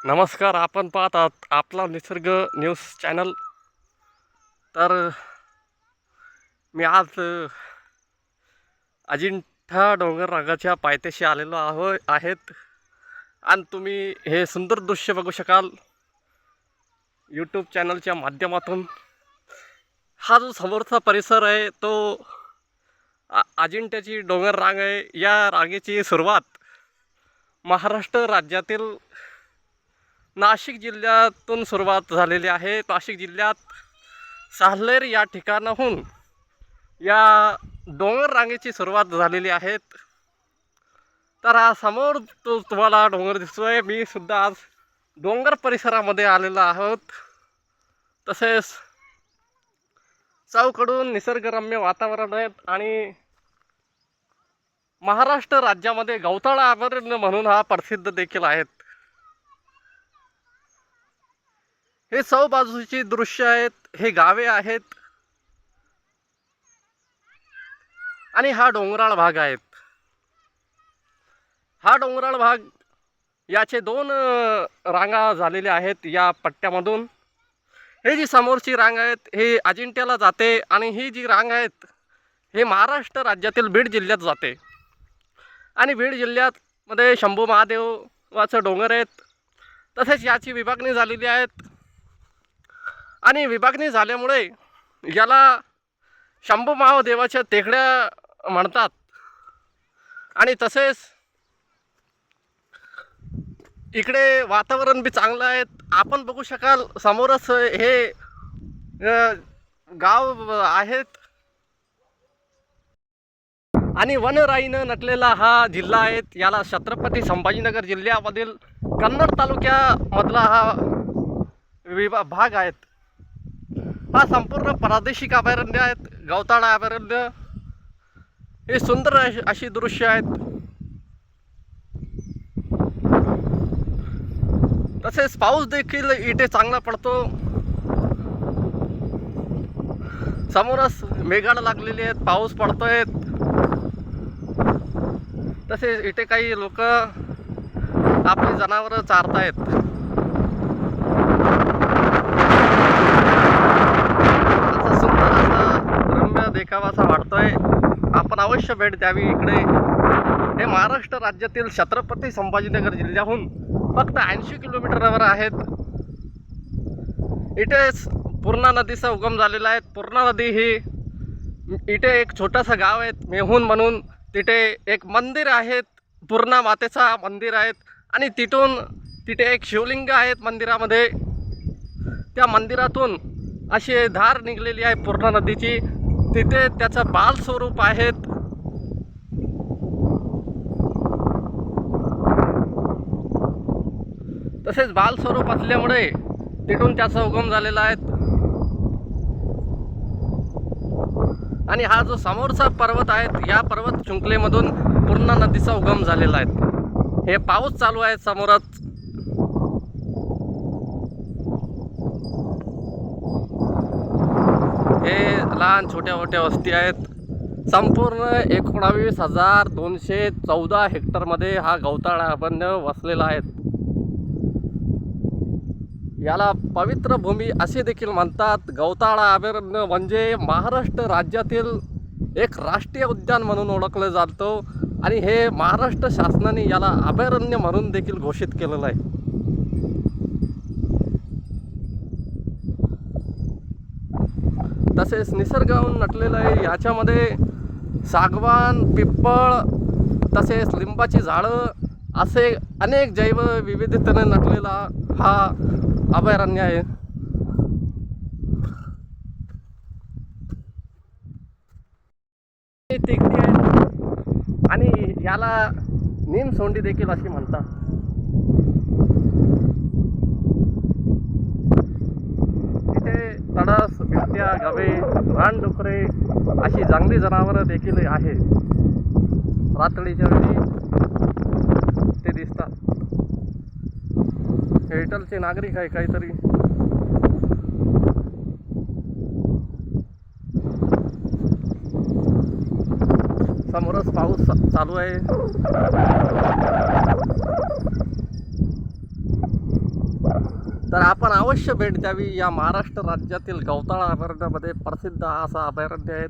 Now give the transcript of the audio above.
नमस्कार. आपण पाहत आहात आपला निसर्ग न्यूज चॅनल. तर मी आज अजिंठा डोंगर रांगाच्या पायथ्याशी आलेलो आहेत आणि तुम्ही हे सुंदर दृश्य बघू शकाल यूट्यूब चॅनलच्या माध्यमातून. हा जो समोरचा परिसर आहे तो अजिंठ्याची डोंगर रांग आहे. या रांगेची सुरुवात महाराष्ट्र राज्यातील नाशिक जिल्ह्यातून सुरुवात झालेली आहे. नाशिक जिल्ह्यात साल्हेर या ठिकाणाहून या डोंगर रांगेची सुरुवात झालेली आहे. तर हा समोर तो तुम्हाला डोंगर दिसतोय. मी सुद्धा आज डोंगर परिसरामध्ये आलेलो आहोत. तसेच चौकडून निसर्गरम्य वातावरण आहे आणि महाराष्ट्र राज्यामध्ये गवताळा अभयारण्य म्हणून हा प्रसिद्ध देखील आहे. हे चौबाजूची दृश्य आहेत, हे गावे आहेत आणि हा डोंगराळ भाग आहेत. हा डोंगराळ भाग याचे दोन रांगा झालेल्या आहेत या पट्ट्यामधून. हे जी समोरची रांग आहेत हे अजिंठ्याला जाते आणि ही जी रांग आहेत हे महाराष्ट्र राज्यातील बीड जिल्ह्यात जाते. आणि बीड जिल्ह्यामध्ये शंभू महादेवाचं डोंगर आहेत. तसेच याची विभागणी झालेली आहेत आणि विभागणी झाल्यामुळे याला शंभू महादेवाच्या टेकड्या म्हणतात. आणि तसेच इकडे वातावरण बी चांगलं आहे. आपण बघू शकाल समोरच हे गाव आहेत आणि वनराईनं नटलेला हा जिल्हा आहे. याला छत्रपती संभाजीनगर जिल्ह्यामधील कन्नड तालुक्यामधला हा भाग आहे. हा संपूर्ण प्रादेशिक अभयारण्य आहेत, गवताळा अभयारण्य. हे सुंदर अशी दृश्य आहेत. तसेच पाऊस देखील इथे चांगला पडतो. समोरच मेघाला लागलेली आहेत, पाऊस पडतोय. तसेच इथे काही लोक आपली जनावरं चारतायत. देखावा असा वाटतोय. आपण अवश्य भेट द्यावी इकडे. हे महाराष्ट्र राज्यातील छत्रपती संभाजीनगर जिल्ह्याहून फक्त 80 किलोमीटरवर आहेत. इथेच पूर्णा नदीचा उगम झालेला आहे. पूर्णा नदी ही इथे एक छोटंसं गाव आहे मेहून म्हणून. तिथे एक मंदिर आहे, पूर्णा मातेचा मंदिर आहे आणि तिथे एक शिवलिंग आहेत मंदिरामध्ये. त्या मंदिरातून अशी धार निघलेली आहे पूर्णा नदीची. तिथे त्याचं बाल स्वरूप आहेत. तसेच बाल स्वरूप असल्यामुळे तिथून त्याचा उगम झालेला आहे. आणि हा जो समोरचा पर्वत आहे या पर्वत शृंखलेमधून पूर्णा नदीचा उगम झालेला आहे. हे पाऊस चालू आहे समोरच. हे लहान छोट्या मोठ्या वस्ती आहेत. संपूर्ण 19,214 हेक्टरमध्ये हा गवताळा अभयारण्य वसलेला आहे. याला पवित्र भूमी असे देखील म्हणतात. गवताळा अभयारण्य म्हणजे महाराष्ट्र राज्यातील एक राष्ट्रीय उद्यान म्हणून ओळखलं जातं आणि हे महाराष्ट्र शासनाने याला अभयारण्य म्हणून देखील घोषित केलेलं आहे. तसेच निसर्गाहून नटलेलं आहे. याच्यामध्ये सागवान, पिप्पळ, तसेच लिंबाची झाडं असे अनेक जैवविविधतेने नटलेला हा अभयारण्य आहे. टेकडी आहे आणि याला निमसोंडी देखील अशी म्हणतात. तडास, बिबट्या, गवे, रानडुकरे अशी जंगली जनावरं देखील आहे. रात्रीच्या वेळी ते दिसतात. हे इटलचे नागरिक आहे काहीतरी. समोरच पाऊस चालू आहे. तर आपण अवश्य भेट द्यावी. या महाराष्ट्र राज्यातील गौताळा अभयारण्यामध्ये प्रसिद्ध असं अभयारण्य आहेत.